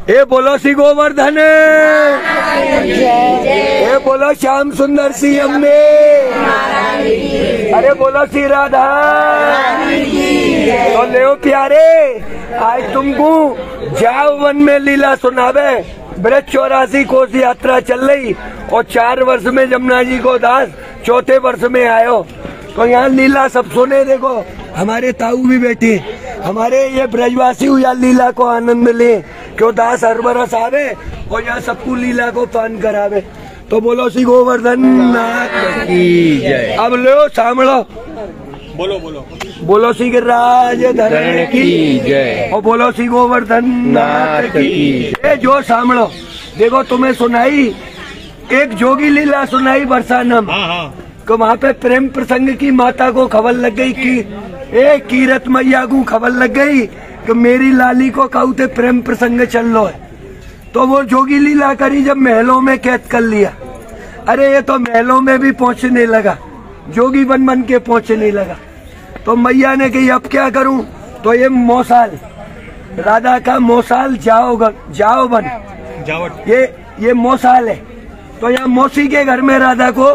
ए बोलो श्री गोवर्धन, ए बोलो श्याम सुंदर सिंह हमने, अरे बोलो श्री राधा। तो ले प्यारे, आज तुमको जाओ वन में लीला सुनावे। ब्रज 84 कोस यात्रा चल रही और 4 वर्ष में जमुना जी को दास, 4थे वर्ष में आयो। तो यहाँ लीला सब सुने। देखो हमारे ताऊ भी बैठे, हमारे ये ब्रजवासी हुआ लीला को आनंद ले, क्यों दास हर बरस आवे और यहाँ सबको लीला को पान करावे। तो बोलो श्री गोवर्धन नाथ की जय। अब लो सामलो, बोलो बोलो बोलो श्री गिरिराज धरण की जय और बोलो श्री गोवर्धन नाथ की जय। जो सामलो, देखो तुम्हें सुनाई एक जोगी लीला सुनाई बरसानम। तो वहाँ पे प्रेम प्रसंग की माता को खबर लग गई कि कीरत मैया को खबर लग गई कि मेरी लाली को कहते प्रेम प्रसंग चल लो है। तो वो जोगी लीला करी, जब महलों में कैद कर लिया। अरे ये तो महलों में भी पहुंचने लगा, जोगी बन बन के पहुंचने लगा। तो मैया ने कही अब क्या करूं? तो ये मौसाल, राधा का मौसाल जाओ बन, ये मौसाल है। तो यहाँ मौसी के घर में राधा को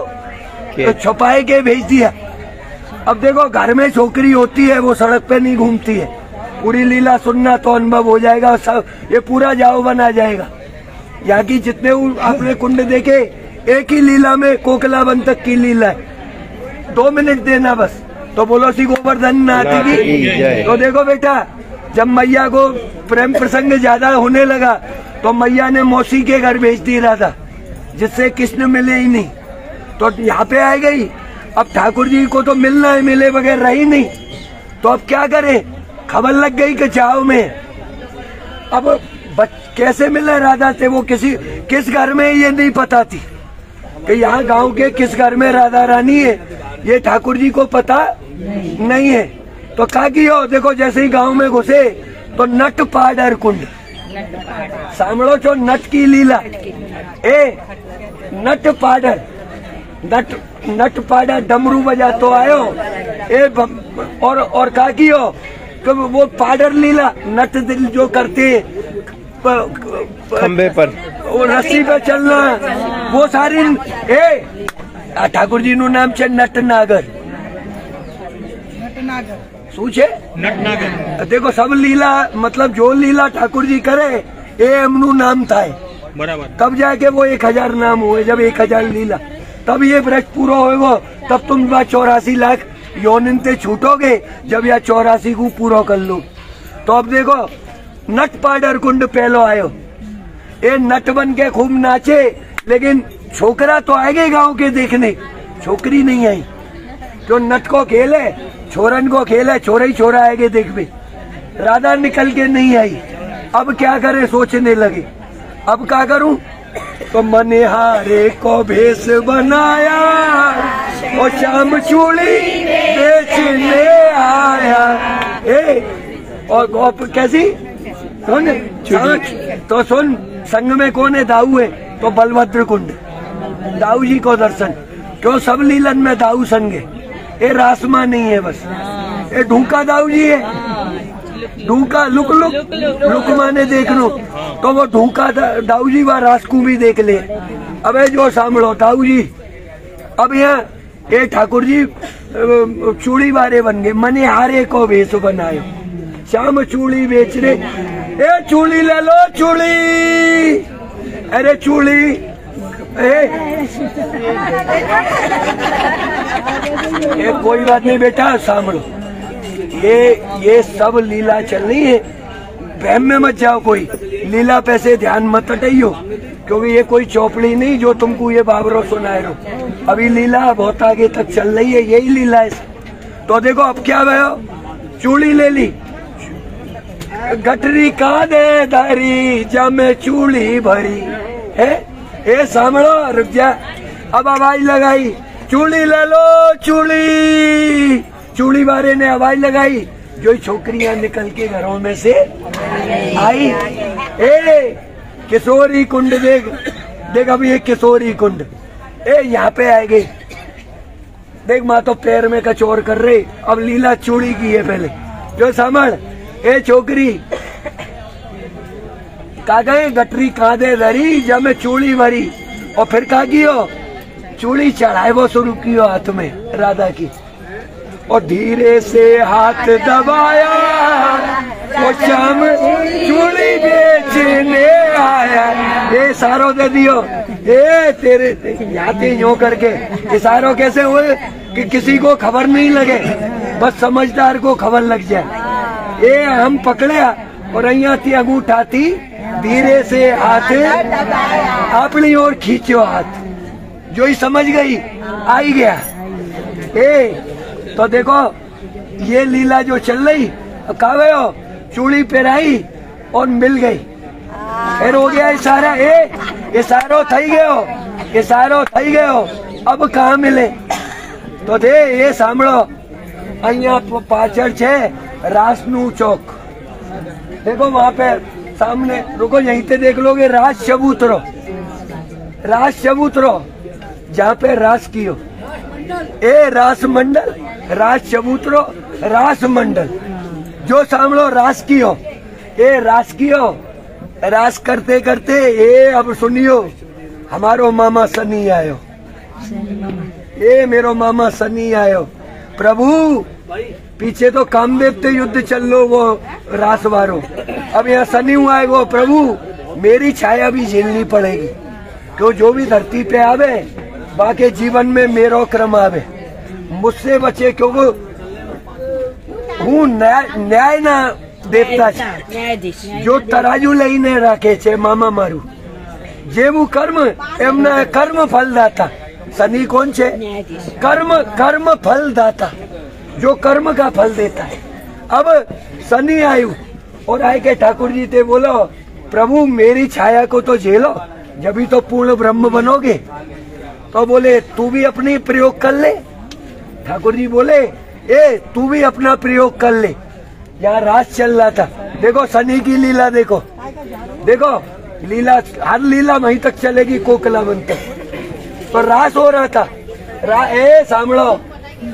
तो छुपाए के भेज दिया। अब देखो घर में छोकरी होती है, वो सड़क पे नहीं घूमती है। पूरी लीला सुनना तो अनुभव हो जाएगा, सब ये पूरा जाओ बन आ जाएगा। यहाँ की जितने आपने कुंड देखे, एक ही लीला में कोकला वन तक की लीला है। 2 मिनट देना बस। तो बोलो श्री गोवर्धन नाथ की। तो देखो बेटा, जब मैया को प्रेम प्रसंग ज्यादा होने लगा तो मैया ने मौसी के घर भेज दी राधा, जिससे कृष्ण मिले ही नहीं। तो यहाँ पे आ गई। अब ठाकुर जी को तो मिलना है, मिले बगैर रही नहीं। तो अब क्या करे? खबर लग गई कि जाओ में। अब कैसे मिले राधा से? वो किस घर में ये नहीं पता थी कि यहाँ गांव के किस घर में राधा रानी है, ये ठाकुर जी को पता नहीं है। तो क्या किया? देखो जैसे ही गांव में घुसे तो नट पाडर कुंड, सामड़ो चो नट की लीला। नट पाडर, नट पाडर डमरू बजा तो आयो। और क्या कियो? वो पाडर लीला, नट दिल जो करते खंबे पर, वो रस्सी पे चलना, वो सारी ठाकुर जी नु नाम छे नटनागर। सूचे नटनागर। देखो सब लीला, मतलब जो लीला ठाकुर जी करे ए एमनु नाम था बराबर। तब जाके वो 1000 नाम हुए। जब 1000 लीला, तब ये ब्रज पूरा होगा। तब तुम 84 लाख योनिन से छूटोगे, जब यह 84 को पूरा कर लो। तो अब देखो नट पाडर कुंड पहलो आयो। ये नट बन के खूब नाचे, लेकिन छोकरा तो आएगे गांव के देखने, छोकरी नहीं आई। तो नट को खेले, छोरन को खेले, छोरा ही छोरा आएगे देखने। राधा निकल के नहीं आई। अब क्या करे? सोचने लगे अब क्या करूं? तो मनिहारे को भेष बनाया और शाम चूड़ी बेचने आया। और कैसी सुन, तो सुन, संग में कौन है? दाऊ है। तो बलभद्र कुंड, दाऊ जी को दर्शन। क्यों? सब लीलन में दाऊ संग है। ये रासमा नहीं है बस, ये ढूंका दाऊ जी है। ढूंका लुक माने देख लो। तो वो ढूंका दाऊ जी व रासकू भी देख ले। अबे जो सामलो दाऊ जी, अब यहाँ ये ठाकुर जी चूड़ी वारे बन गए। मनिहारे को भेष बनाए, शाम चूड़ी बेच रहे। ए चूड़ी ले लो, चूड़ी, अरे चूड़ी। कोई बात नहीं बेटा, सामलो। ये सब लीला चल रही है, बहम में मत जाओ। कोई लीला पे से ध्यान मत हटाइयो, क्योंकि ये कोई चौपड़ी नहीं जो तुमको ये बाबरो सुनाए रहो। अभी लीला बहुत आगे तक चल रही है, यही लीला है। तो देखो अब क्या भयो, चूड़ी ले ली, गठरी का दे धारी जमे चूड़ी भरी है। ए सामड़ो रुक जा। अब आवाज लगाई, चूड़ी ले लो चूड़ी। चूड़ी वाले ने आवाज लगाई, जो छोकरियां निकल के घरों में से आई। किशोरी कुंड देख, देख अभी ये किशोरी कुंड। यहाँ पे आएगी, देख माँ तो पैर में कचौर कर रही। अब लीला चूड़ी की है पहले, जो समझ। छोकरी का गए गटरी कांधे धरी जब मैं चूड़ी भरी, और फिर का कियो चूड़ी चढ़ाए वो शुरू कियो हाथ में राधा की, और धीरे से हाथ दबाया वो शाम चूड़ी बेचने आया। ये इशारो दे दियो, ए तेरे याते यूं करके इशारो कैसे हुए कि किसी को खबर नहीं लगे, बस समझदार को खबर लग जाए। ये हम पकड़िया और अहिया थी अंगूठा थी, धीरे से हाथ अपनी ओर खींचो हाथ, जो ही समझ गई आई गया। तो देखो ये लीला जो चल रही, कहा गयो चूड़ी पहराई और मिल गई, फिर हो गया इशारा, इशारो थई गयो, इशारो थई गयो, अब कहाँ मिले। तो दे ये सांभळो, अहिया पाचड़ छे रासनू चौक, देखो वहाँ पे सामने, रुको यहीं पे देख लोगे रास चबूतरो, रास चबूतरो जहाँ पे रास कियो, ए रास मंडल, रास चबूतरो, रास मंडल, जो सांभळो रास कियो, ए रास कियो, रास करते करते ए अब सुनियो हमारो मामा सनी आयो, ए मेरो मामा सनी आयो। प्रभु पीछे तो कामदेव ते युद्ध चल लो वो रास वारो, अब यहाँ सनी हुआ है वो, प्रभु मेरी छाया भी झेलनी पड़ेगी, क्यों जो भी धरती पे आवे बाकी जीवन में मेरो क्रम आवे, मुझसे बचे, क्योंकि हूँ न्याय ना देवता जो तराजू लईने राखे छे मामा मारू, जेवू कर्म एमना कर्म फल दाता। शनि कौन छे? कर्म फल दाता, जो कर्म का फल देता है। अब शनि आयु और आए के ठाकुर जी ते बोलो प्रभु मेरी छाया को तो झेलो, जब तो पूर्ण ब्रह्म बनोगे। तो बोले तू भी अपनी प्रयोग कर ले। ठाकुर जी बोले ए तू भी अपना प्रयोग कर ले। यहाँ रास चल रहा था, देखो शनि की लीला देखो, देखो लीला, हर लीला वहीं तक चलेगी कोकला बनते। तो रास हो रहा था, ए सांभळो,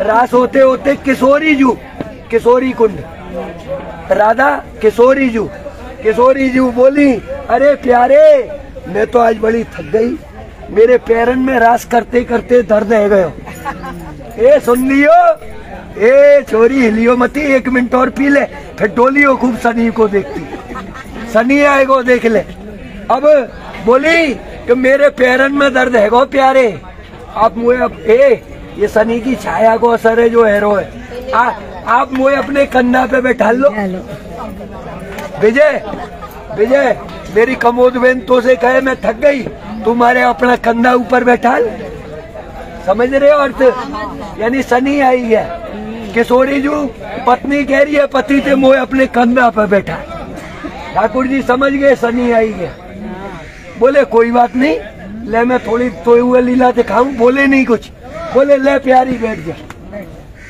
रास होते होते किशोरी जू, किशोरी कुंड, राधा किशोरी जू बोली अरे प्यारे मैं तो आज बड़ी थक गई, मेरे पैरन में रास करते करते दर्द है गयो। ए सुन लियो, ए छोरी हिलियो मती, 1 मिनट और पी ले, फिर डोलियो खूब शनि को देखती, शनि आएगो देख ले। अब बोली कि मेरे पैरन में दर्द है गो प्यारे, आप मुझे अब ये शनि की छाया को असर है जो हैरो है, आप मुझे अपने कंधा पे बैठा लो। विजय मेरी कमोद बहन तो से कहे मैं थक गई, तुम्हारे अपना कंधा ऊपर बैठा, समझ रहे हो अर्थ? यानी शनि आई है, किशोरी जू पत्नी कह रही है पति थे मोए अपने कंधा पर बैठा। ठाकुर जी समझ गए शनि आई गया, बोले कोई बात नहीं, ले मैं थोड़ी सोए हुए लीला दिखाऊं। बोले नहीं कुछ, बोले ले प्यारी बैठ जा।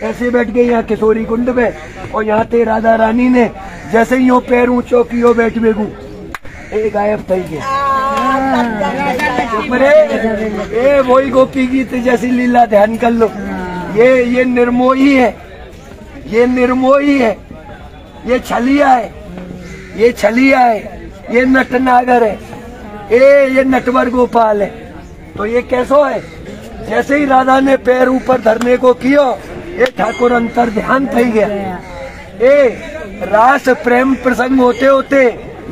ऐसे बैठ गई यहाँ किशोरी कुंड में, और यहाँ ते राधा रानी ने जैसे ही यो पैर ऊंचो कियो बैठ बेगू, एक गायब थई गया। ए वही गोपी गीत जैसी लीला ध्यान कर लो। ये निर्मोही है, ये निर्मोही है, ये छलिया है, ये छलिया है, ये नटनागर है, ये नटवर गोपाल है। तो ये कैसो है? जैसे ही राधा ने पैर ऊपर धरने को कियो, ये ठाकुर अंतर ध्यान थई गया। रास प्रेम प्रसंग होते होते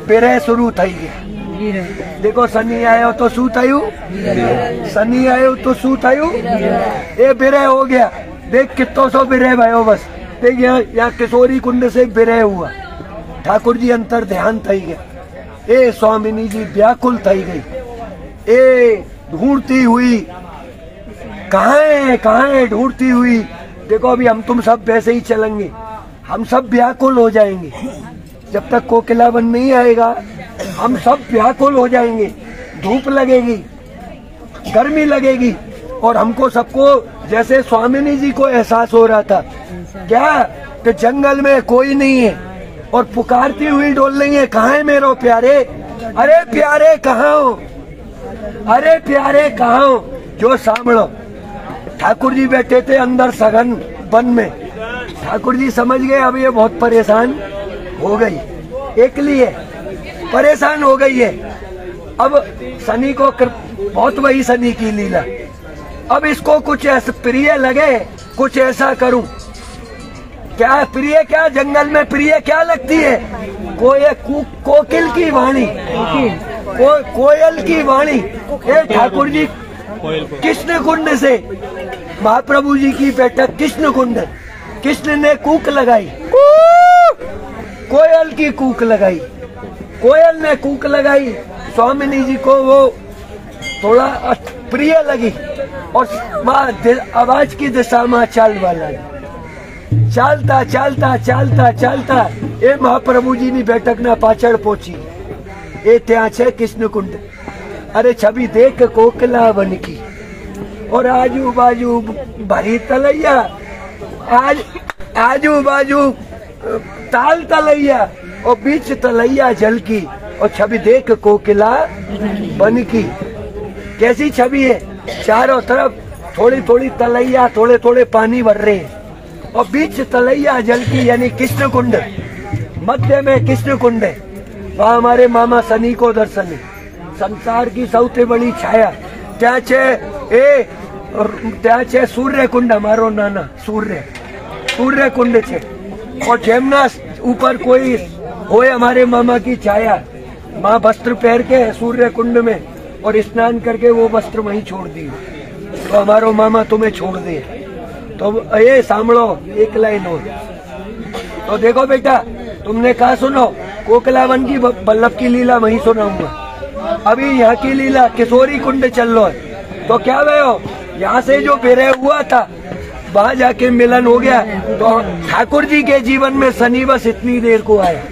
विरह शुरू थई गया। देखो शनि आयो तो शू थयु, शनि आयो तो शू थयु, ये विरह हो गया। देख कितो सो विरह भयो, बस देख यहाँ किशोरी कुंड से विरह हुआ। ठाकुर जी अंतर ध्यान थई गया। ए स्वामिनी जी व्याकुल थई गई, ए ढूंढती हुई, कहाँ है ढूंढती हुई। देखो अभी हम तुम सब वैसे ही चलेंगे, हम सब व्याकुल हो जाएंगे। जब तक कोकिलावन नहीं आएगा हम सब व्याकुल हो जाएंगे। धूप लगेगी, गर्मी लगेगी, और हमको सबको जैसे स्वामिनी जी को एहसास हो रहा था क्या कि जंगल में कोई नहीं है, और पुकारती हुई डोल रही है कहाँ है मेरो प्यारे, अरे प्यारे कहाँ हो, अरे प्यारे कहाँ हो। जो सांभळो, ठाकुर जी बैठे थे अंदर सघन वन में। ठाकुर जी समझ गए अब ये बहुत परेशान हो गई, एकली है, परेशान हो गई है। अब शनि को बहुत वही शनि की लीला। अब इसको कुछ ऐसा प्रिय लगे, कुछ ऐसा करूं। क्या प्रिय, क्या जंगल में प्रिय क्या लगती है? कोकिल की वाणी, कोयल की वाणी। ठाकुर जी कृष्ण कुंड से, महाप्रभु जी की बैठक कृष्ण कुंड, कृष्ण ने कूक लगाई, कोयल की कूक लगाई, कोयल ने कूक लगाई। स्वामिनी जी को वो थोड़ा प्रिय लगी और आवाज की दिशा में चालवा लगी। चालता चालता चालता चालता ए महाप्रभु जी ની બેઠક ના પાછળ પહોંચી। એ ત્યાં છે કૃષ્ણકુંડ। अरे छवि देख कोकिला वन की और आजू बाजू भरी तलैया, आजू बाजू ताल तलैया और बीच तलैया जल की और छवि देख कोकिला वन की। कैसी छवि है? चारों तरफ थोड़ी थोड़ी तलैया, थोड़े थोड़े पानी भर रहे हैं और बीच तलैया जल की, यानी कृष्ण कुंड। मध्य में कृष्ण कुंड है। वहाँ हमारे मामा शनि को दर्शन है। संसार की सौथे बड़ी छाया त्या छे सूर्य कुंड। हमारो नाना सूर्य कुंड छे और जेमना ऊपर कोई होए हमारे मामा की छाया, माँ वस्त्र पहन के सूर्य कुंड में और स्नान करके वो वस्त्र वहीं छोड़ दिए, तो हमारो मामा तुम्हें छोड़ दे। तो ये सांभळो एक लाइन हो। तो देखो बेटा, तुमने कहा सुनो, कोकिलावन की बल्लभ की लीला वहीं सुनाऊंगा। अभी यहाँ की लीला किशोरी कुंड चल लो है। तो क्या भयो, यहाँ से जो विरह हुआ था वहाँ जाके मिलन हो गया। तो ठाकुर जी के जीवन में शनि बस इतनी देर को आया।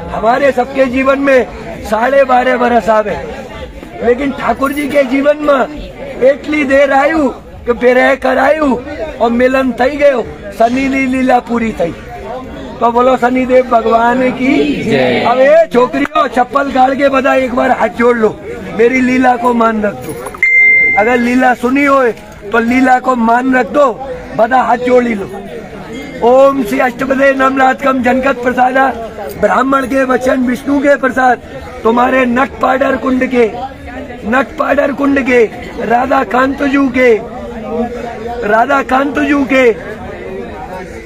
हमारे सबके जीवन में 12.5 बरस आवे, लेकिन ठाकुर जी के जीवन में एटली देर आयु कि विरह करायु और मिलन थई गयो। शनि नी लीला पूरी थई। तो बोलो शनिदेव भगवान की। अब ये छोकरियों चप्पल गाड़ के बता, एक बार हाथ जोड़ लो, मेरी लीला को मान रख दो। अगर लीला सुनी हो तो लीला को मान रख दो, बता हाथ जोड़ ही लो। ओम श्री अष्टपदे नमनाथकम जनकत प्रसादा, ब्राह्मण के वचन विष्णु के प्रसाद। तुम्हारे नटपाडर कुंड के राधा कांत जू के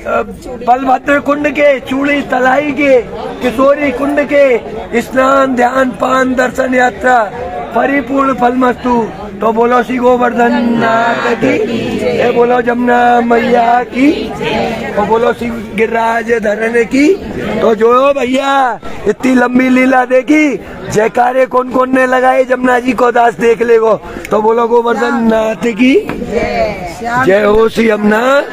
बलभद्र कुंड के, चूड़ी तलाई के, किशोरी कुंड के स्नान ध्यान पान दर्शन यात्रा परिपूर्ण फलमस्तु। तो बोलो श्री गोवर्धन नाथ की, बोलो जमुना मैया की, तो बोलो श्री गिरिराज धरन की। तो जो भैया इतनी लंबी लीला देखी, जयकारे कौन कौन ने लगाए जमुना जी को दास देख ले वो। तो बोलो गोवर्धन नाथ की जय हो। श्री यमुना